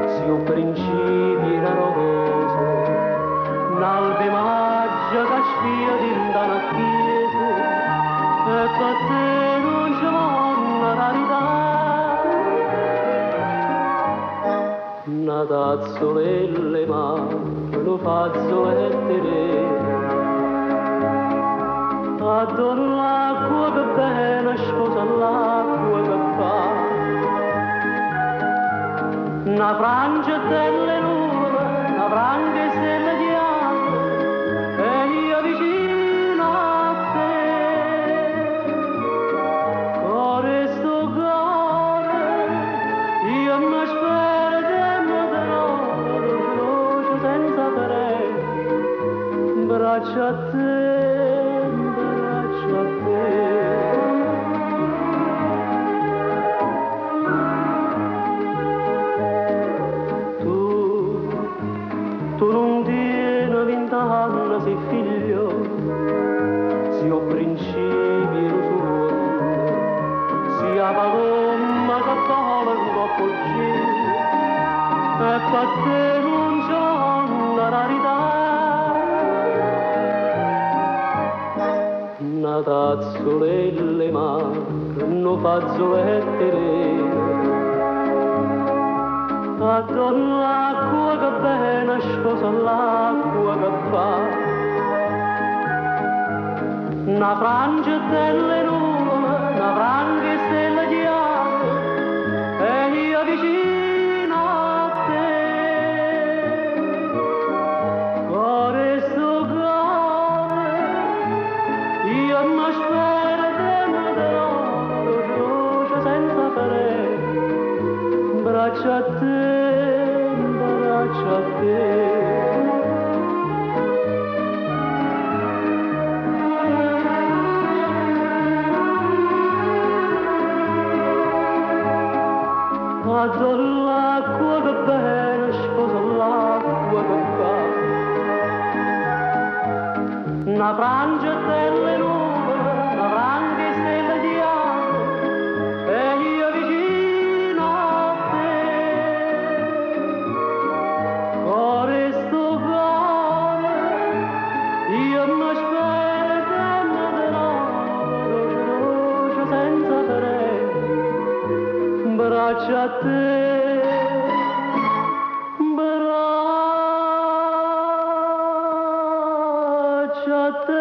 Si un principi raroso, n'albe maggio che spia di una chiesa, e per te non c'è una rarità. Una tazzolelle ma lo fazzolettere, addono l'acqua che bene sposa l'acqua che fa. Una frangia delle nuvole, una frangia stelle di acqua, e io vicino a te. Cuore sto cuore, io mi spero di notte senza perere, braccia a te, braccia a te. Tu non tieni 20 anni, sei figlio, sia principi suo, sia palomma che vola un po' giro, e per te non c'è una rarità. Una tazzolelle ma che non fazzolettere, addono l'acqua che bene sposa l'acqua che fa. Una frangia delle nuvole, una frangia stella di acqua, e io vicino a te. Cuore sto cuore, io mi spero di notte senza perere, braccia a te, braccia a te. Addono l'acqua che bene sposa l'acqua che fa. Una frangia delle nuvole, una frangia stella di acqua, e io vicino a te. Cuore sto cuore, io mi spero di notte senza perere, braccia a te, braccia a te.